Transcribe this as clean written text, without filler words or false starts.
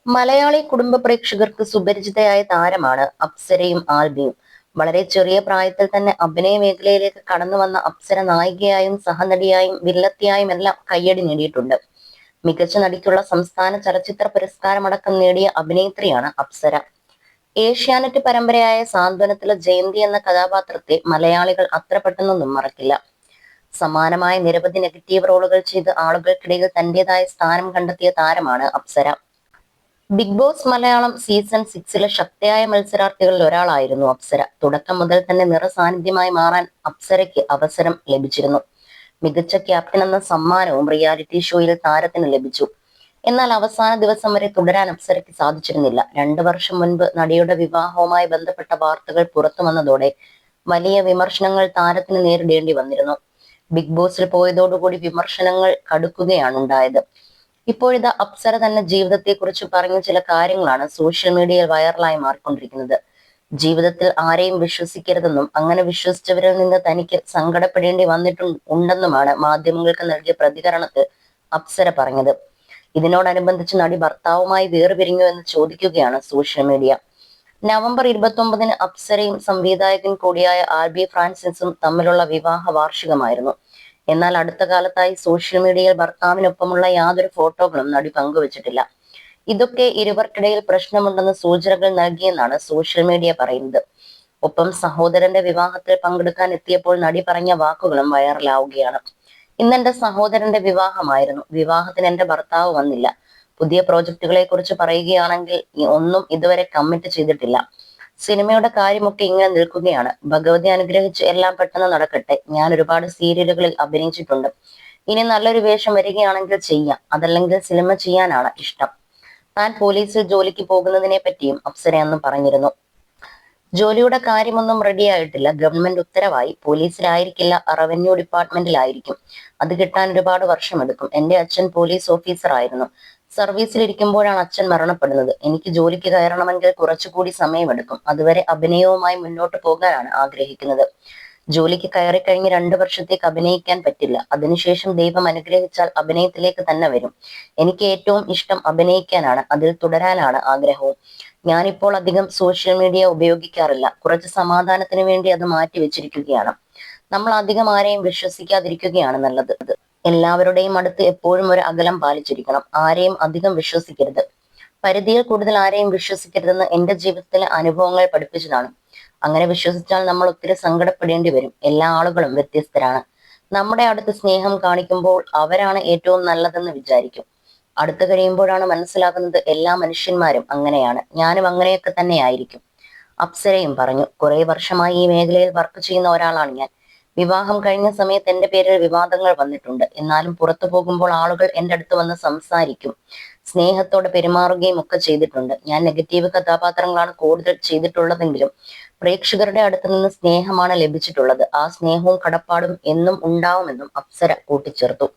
മലയാളി കുടുംബ പ്രേക്ഷകർക്ക് സുപരിചിതയായ താരമാണ് അപ്സരയും ആൽബിയും. വളരെ ചെറിയ പ്രായത്തിൽ തന്നെ അഭിനയ മേഖലയിലേക്ക് കടന്നു വന്ന അപ്സര നായികയായും സഹനടിയായും വില്ലത്തിയായും എല്ലാം കയ്യടി നേടിയിട്ടുണ്ട്. മികച്ച നടിക്കുള്ള സംസ്ഥാന ചലച്ചിത്ര പുരസ്കാരമടക്കം നേടിയ അഭിനേത്രിയാണ് അപ്സര. ഏഷ്യാനെറ്റ് പരമ്പരയായ സാന്ത്വനത്തിലെ ജയന്തി എന്ന കഥാപാത്രത്തെ മലയാളികൾ അത്ര പെട്ടെന്നൊന്നും മറക്കില്ല. സമാനമായ നിരവധി നെഗറ്റീവ് റോളുകൾ ചെയ്ത് ആളുകൾക്കിടയിൽ തന്റേതായ സ്ഥാനം കണ്ടെത്തിയ താരമാണ് Apsara. Bigg Boss Malayalam season 6 ശക്തയായ മത്സരാർത്ഥികളിൽ ഒരാളായിരുന്നു അപ്സര. തുടക്കം മുതൽ തന്നെ നിറസാന്നിധ്യമായി മാറാൻ അപ്സരയ്ക്ക് അവസരം ലഭിച്ചിരുന്നു. മികച്ച ക്യാപ്റ്റൻ എന്ന സമ്മാനവും റിയാലിറ്റി ഷോയിൽ താരത്തിന് ലഭിച്ചു. എന്നാൽ അവസാന ദിവസം വരെ തുടരാൻ അപ്സരയ്ക്ക് സാധിച്ചിരുന്നില്ല. 2 വർഷം മുൻപ് നടിയുടെ വിവാഹവുമായി ബന്ധപ്പെട്ട വാർത്തകൾ പുറത്തു വന്നതോടെ വലിയ വിമർശനങ്ങൾ താരത്തിന് നേരിടേണ്ടി വന്നിരുന്നു. ബിഗ് ബോസിൽ പോയതോടുകൂടി വിമർശനങ്ങൾ കടുക്കുകയാണ് ഉണ്ടായത്. ഇപ്പോഴിതാ അപ്സര തന്നെ ജീവിതത്തെക്കുറിച്ച് പറഞ്ഞ ചില കാര്യങ്ങളാണ് സോഷ്യൽ മീഡിയയിൽ വൈറലായി മാറിക്കൊണ്ടിരിക്കുന്നത്. ജീവിതത്തിൽ ആരെയും വിശ്വസിക്കരുതെന്നും അങ്ങനെ വിശ്വസിച്ചവരിൽ നിന്ന് തനിക്ക് സങ്കടപ്പെടേണ്ടി ഉണ്ടെന്നുമാണ് മാധ്യമങ്ങൾക്ക് നൽകിയ പ്രതികരണത്തിൽ അപ്സര പറഞ്ഞത്. ഇതിനോടനുബന്ധിച്ച് നടി ഭർത്താവുമായി വേർപിരിഞ്ഞു എന്ന് ചോദിക്കുകയാണ് സോഷ്യൽ മീഡിയ. നവംബർ 29-ന് അപ്സരയും സംവിധായകൻ കൂടിയായ ആൽബി ഫ്രാൻസിസും തമ്മിലുള്ള വിവാഹ വാർഷികമായിരുന്നു. എന്നാൽ അടുത്ത കാലത്തായി സോഷ്യൽ മീഡിയയിൽ ഭർത്താവിനൊപ്പമുള്ള യാതൊരു ഫോട്ടോകളും നടി പങ്കുവച്ചിട്ടില്ല. ഇതൊക്കെ ഇരുവർക്കിടയിൽ പ്രശ്നമുണ്ടെന്ന് സൂചനകൾ നൽകിയെന്നാണ് സോഷ്യൽ മീഡിയ പറയുന്നത്. ഒപ്പം സഹോദരന്റെ വിവാഹത്തിൽ പങ്കെടുക്കാൻ എത്തിയപ്പോൾ നടി പറഞ്ഞ വാക്കുകളും വൈറലാവുകയാണ്. ഇന്നെന്റെ സഹോദരന്റെ വിവാഹമായിരുന്നു. വിവാഹത്തിന് എന്റെ ഭർത്താവ് വന്നില്ല. പുതിയ പ്രോജക്റ്റുകളെ കുറിച്ച് പറയുകയാണെങ്കിൽ ഒന്നും ഇതുവരെ കമ്മിറ്റ് ചെയ്തിട്ടില്ല. സിനിമയുടെ കാര്യമൊക്കെ ഇങ്ങനെ നിൽക്കുകയാണ്. ഭഗവതി അനുഗ്രഹിച്ച് എല്ലാം പെട്ടെന്ന് നടക്കട്ടെ. ഞാൻ ഒരുപാട് സീരിയലുകളിൽ അഭിനയിച്ചിട്ടുണ്ട്. ഇനി നല്ലൊരു വേഷം വരികയാണെങ്കിൽ ചെയ്യാം, അതല്ലെങ്കിൽ സിനിമ ചെയ്യാനാണ് ഇഷ്ടം. താൻ പോലീസിൽ ജോലിക്ക് പോകുന്നതിനെ പറ്റിയും അപ്സര അന്ന് പറഞ്ഞിരുന്നു. ജോലിയുടെ കാര്യമൊന്നും റെഡിയായിട്ടില്ല. ഗവൺമെന്റ് ഉത്തരവായി. പോലീസിലായിരിക്കില്ല, റവന്യൂ ഡിപ്പാർട്ട്മെന്റിലായിരിക്കും. അത് കിട്ടാൻ ഒരുപാട് വർഷമെടുക്കും. എന്റെ അച്ഛൻ പോലീസ് ഓഫീസർ ആയിരുന്നു. സർവീസിലിരിക്കുമ്പോഴാണ് അച്ഛൻ മരണപ്പെടുന്നത്. എനിക്ക് ജോലിക്ക് കയറണമെങ്കിൽ കുറച്ചുകൂടി സമയമെടുക്കും. അതുവരെ അഭിനയവുമായി മുന്നോട്ട് പോകാനാണ് ആഗ്രഹിക്കുന്നത്. ജോലിക്ക് കയറിക്കഴിഞ്ഞ് 2 വർഷത്തേക്ക് അഭിനയിക്കാൻ പറ്റില്ല. അതിനുശേഷം ദൈവം അനുഗ്രഹിച്ചാൽ അഭിനയത്തിലേക്ക് തന്നെ വരും. എനിക്ക് ഏറ്റവും ഇഷ്ടം അഭിനയിക്കാനാണ്. അതിൽ തുടരാനാണ് ആഗ്രഹവും. ഞാനിപ്പോൾ അധികം സോഷ്യൽ മീഡിയ ഉപയോഗിക്കാറില്ല. കുറച്ച് സമാധാനത്തിന് വേണ്ടി അത് മാറ്റി വെച്ചിരിക്കുകയാണ്. നമ്മൾ അധികം ആരെയും വിശ്വസിക്കാതിരിക്കുകയാണ് നല്ലത്. എല്ലാവരുടെയും അടുത്ത് എപ്പോഴും ഒരു അകലം പാലിച്ചിരിക്കണം. ആരെയും അധികം വിശ്വസിക്കരുത്. പരിധിയിൽ കൂടുതൽ ആരെയും വിശ്വസിക്കരുതെന്ന് എന്റെ ജീവിതത്തിലെ അനുഭവങ്ങൾ പഠിപ്പിച്ചതാണ്. അങ്ങനെ വിശ്വസിച്ചാൽ നമ്മൾ ഒത്തിരി സങ്കടപ്പെടേണ്ടി വരും. എല്ലാ ആളുകളും വ്യത്യസ്തരാണ്. നമ്മുടെ അടുത്ത് സ്നേഹം കാണിക്കുമ്പോൾ അവരാണ് ഏറ്റവും നല്ലതെന്ന് വിചാരിക്കും. അടുത്ത് കഴിയുമ്പോഴാണ് മനസ്സിലാക്കുന്നത് എല്ലാ മനുഷ്യന്മാരും അങ്ങനെയാണ്. ഞാനും അങ്ങനെയൊക്കെ തന്നെ ആയിരിക്കും. അപ്സരയും പറഞ്ഞു, കുറെ വർഷമായി ഈ മേഖലയിൽ വർക്ക് ചെയ്യുന്ന ഒരാളാണ് ഞാൻ. വിവാഹം കഴിഞ്ഞ സമയത്ത് എന്റെ പേരിൽ വിവാദങ്ങൾ വന്നിട്ടുണ്ട്. എന്നാലും പുറത്തു പോകുമ്പോൾ ആളുകൾ എന്റെ അടുത്ത് വന്ന് സംസാരിക്കും, സ്നേഹത്തോടെ പെരുമാറുകയും ഒക്കെ ചെയ്തിട്ടുണ്ട്. ഞാൻ നെഗറ്റീവ് കഥാപാത്രങ്ങളാണ് കൂടുതൽ ചെയ്തിട്ടുള്ളതെങ്കിലും പ്രേക്ഷകരുടെ അടുത്ത് നിന്ന് സ്നേഹമാണ് ലഭിച്ചിട്ടുള്ളത്. ആ സ്നേഹവും കടപ്പാടും എന്നും ഉണ്ടാവുമെന്നും അപ്സര കൂട്ടിച്ചേർത്തു.